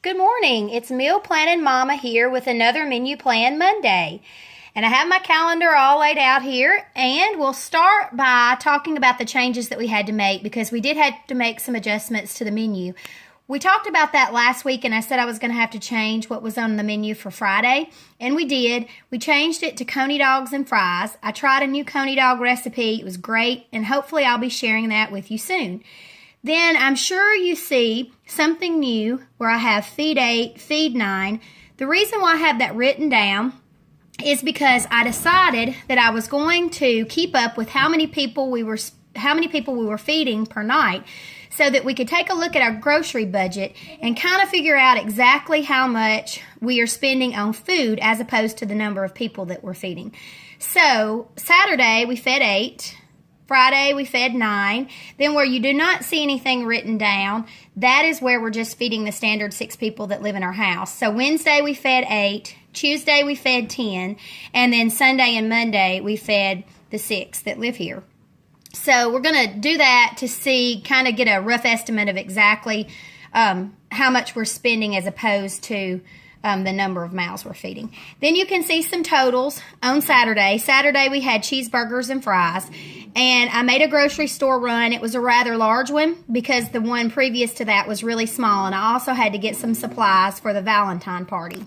Good morning. It's Meal Planning Mama here with another Menu Plan Monday. And I have my calendar all laid out here, and we'll start by talking about the changes that we had to make because we did have to make some adjustments to the menu. We talked about that last week, and I said I was going to have to change what was on the menu for Friday, and we did. We changed it to Coney dogs and fries. I tried a new Coney dog recipe. It was great, and hopefully I'll be sharing that with you soon. Then I'm sure you see something new where I have feed 8, feed 9. The reason why I have that written down is because I decided that I was going to keep up with how many people we were feeding per night so that we could take a look at our grocery budget and kind of figure out exactly how much we are spending on food as opposed to the number of people that we're feeding. So Saturday we fed 8. Friday, we fed 9. Then where you do not see anything written down, that is where we're just feeding the standard 6 people that live in our house. So Wednesday, we fed 8. Tuesday, we fed 10. And then Sunday and Monday, we fed the 6 that live here. So we're going to do that to see, kind of get a rough estimate of exactly how much we're spending as opposed to the number of mouths we're feeding. Then you can see some totals on Saturday. Saturday, we had cheeseburgers and fries. And I made a grocery store run. It was a rather large one because the one previous to that was really small. And I also had to get some supplies for the Valentine party.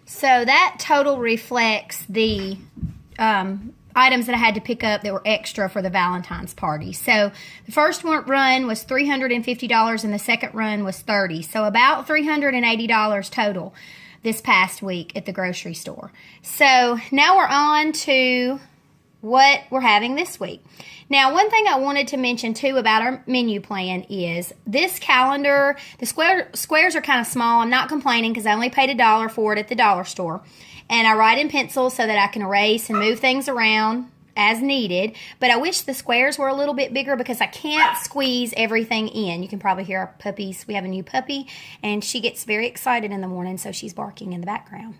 So that total reflects the items that I had to pick up that were extra for the Valentine's party. So the first run was $350 and the second run was $30. So about $380 total this past week at the grocery store. So now we're on to what we're having this week. Now, one thing I wanted to mention too about our menu plan is this calendar, the squares are kind of small. I'm not complaining because I only paid $1 for it at the dollar store. And I write in pencil so that I can erase and move things around as needed. But I wish the squares were a little bit bigger because I can't squeeze everything in. You can probably hear our puppies. We have a new puppy, and she gets very excited in the morning, so she's barking in the background.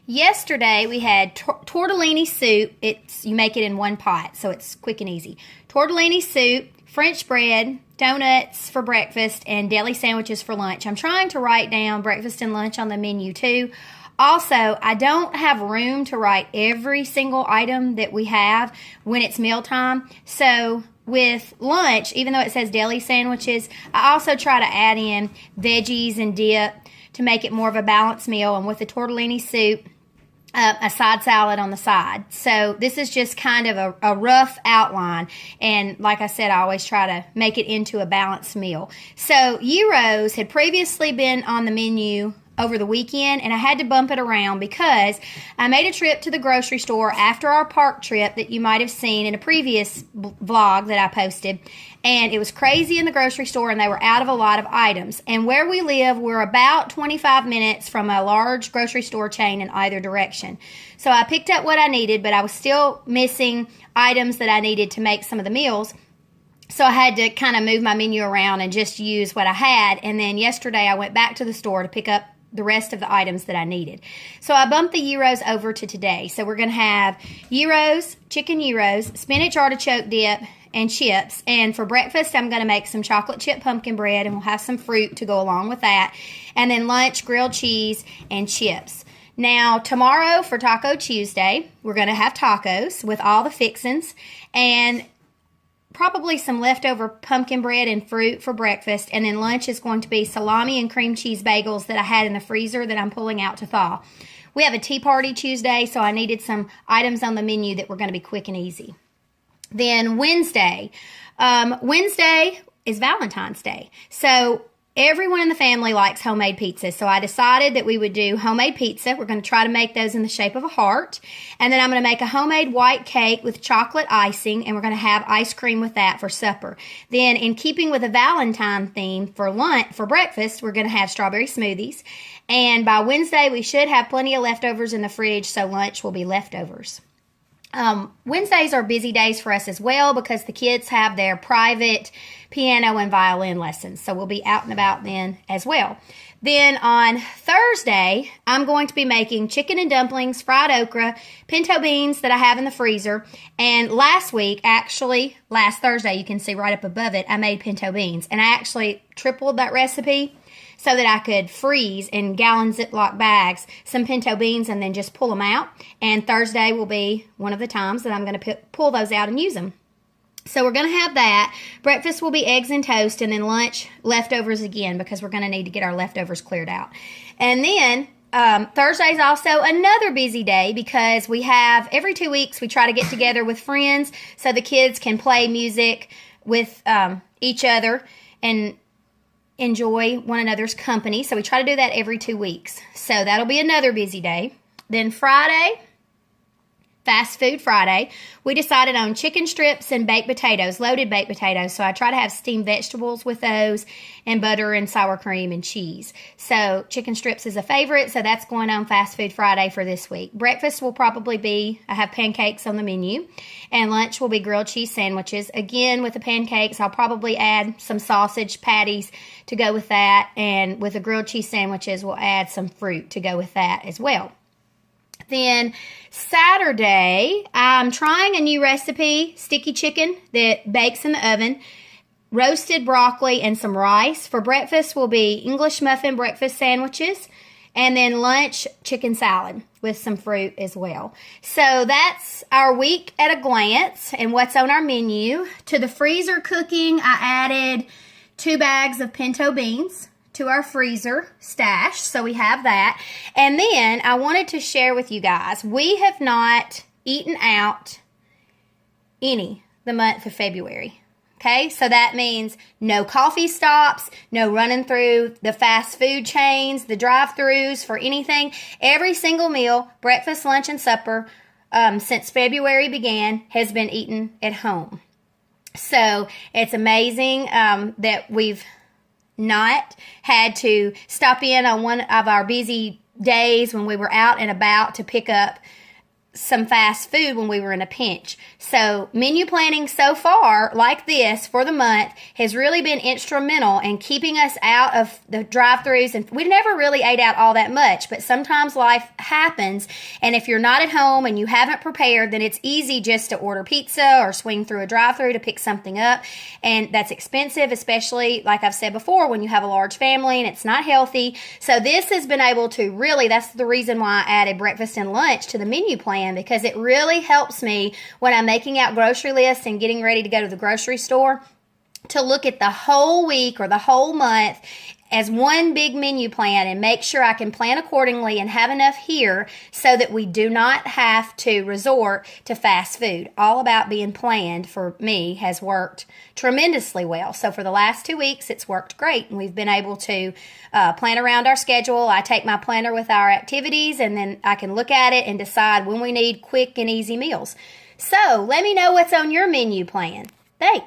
Yesterday, we had tortellini soup. You make it in one pot, so it's quick and easy. Tortellini soup, French bread, donuts for breakfast, and deli sandwiches for lunch. I'm trying to write down breakfast and lunch on the menu, too. Also, I don't have room to write every single item that we have when it's mealtime. So with lunch, even though it says deli sandwiches, I also try to add in veggies and dip to make it more of a balanced meal. And with the tortellini soup, a side salad on the side. So this is just kind of a rough outline. And like I said, I always try to make it into a balanced meal. So gyros had previously been on the menu over the weekend, and I had to bump it around because I made a trip to the grocery store after our park trip that you might have seen in a previous vlog that I posted, and it was crazy in the grocery store, and they were out of a lot of items. And where we live, we're about 25 minutes from a large grocery store chain in either direction. So I picked up what I needed, but I was still missing items that I needed to make some of the meals. So I had to kind of move my menu around and just use what I had. And then yesterday I went back to the store to pick up the rest of the items that I needed. So I bumped the gyros over to today. So we're going to have gyros, chicken gyros, spinach artichoke dip, and chips. And for breakfast, I'm going to make some chocolate chip pumpkin bread, and we'll have some fruit to go along with that. And then lunch, grilled cheese, and chips. Now, tomorrow for Taco Tuesday, we're going to have tacos with all the fixins, and probably some leftover pumpkin bread and fruit for breakfast, and then lunch is going to be salami and cream cheese bagels that I had in the freezer that I'm pulling out to thaw. We have a tea party Tuesday, so I needed some items on the menu that were going to be quick and easy. Then Wednesday. Wednesday is Valentine's Day, so everyone in the family likes homemade pizza, so I decided that we would do homemade pizza. We're going to try to make those in the shape of a heart. And then I'm going to make a homemade white cake with chocolate icing, and we're going to have ice cream with that for supper. Then, in keeping with a Valentine theme for lunch, for breakfast, we're going to have strawberry smoothies. And by Wednesday, we should have plenty of leftovers in the fridge, so lunch will be leftovers. Wednesdays are busy days for us as well because the kids have their private piano and violin lessons. So we'll be out and about then as well. Then on Thursday, I'm going to be making chicken and dumplings, fried okra, pinto beans that I have in the freezer. And last Thursday, you can see right up above it, I made pinto beans. And I actually tripled that recipe so that I could freeze in gallon Ziploc bags some pinto beans and then just pull them out. And Thursday will be one of the times that I'm going to pull those out and use them. So we're going to have that. Breakfast will be eggs and toast, and then lunch, leftovers again, because we're going to need to get our leftovers cleared out. And then Thursday is also another busy day because we have, every 2 weeks, we try to get together with friends so the kids can play music with each other and enjoy one another's company. So we try to do that every 2 weeks. So that'll be another busy day. Then Friday, Fast Food Friday, we decided on chicken strips and baked potatoes, loaded baked potatoes. So I try to have steamed vegetables with those and butter and sour cream and cheese. So chicken strips is a favorite, so that's going on Fast Food Friday for this week. Breakfast will probably be, I have pancakes on the menu, and lunch will be grilled cheese sandwiches. Again, with the pancakes, I'll probably add some sausage patties to go with that, and with the grilled cheese sandwiches, we'll add some fruit to go with that as well. Then Saturday, I'm trying a new recipe, sticky chicken that bakes in the oven, roasted broccoli, and some rice. For breakfast will be English muffin breakfast sandwiches, and then lunch, chicken salad with some fruit as well. So that's our week at a glance and what's on our menu. To the freezer cooking, I added 2 bags of pinto beans to our freezer stash, so we have that. And then I wanted to share with you guys, we have not eaten out any the month of February. Okay, so that means no coffee stops, no running through the fast food chains, the drive-thrus for anything. Every single meal, breakfast, lunch, and supper, since February began, has been eaten at home. So it's amazing that we've not had to stop in on one of our busy days when we were out and about to pick up some fast food when we were in a pinch. So menu planning so far, like this, for the month has really been instrumental in keeping us out of the drive-thrus. And we never really ate out all that much, but sometimes life happens. And if you're not at home and you haven't prepared, then it's easy just to order pizza or swing through a drive-thru to pick something up. And that's expensive, especially, like I've said before, when you have a large family and it's not healthy. So this has been able to really, that's the reason why I added breakfast and lunch to the menu plan, because it really helps me when I'm making out grocery lists and getting ready to go to the grocery store to look at the whole week or the whole month as one big menu plan and make sure I can plan accordingly and have enough here so that we do not have to resort to fast food. All about being planned, for me, has worked tremendously well. So for the last 2 weeks, it's worked great, and we've been able to plan around our schedule. I take my planner with our activities, and then I can look at it and decide when we need quick and easy meals. So let me know what's on your menu plan. Thanks.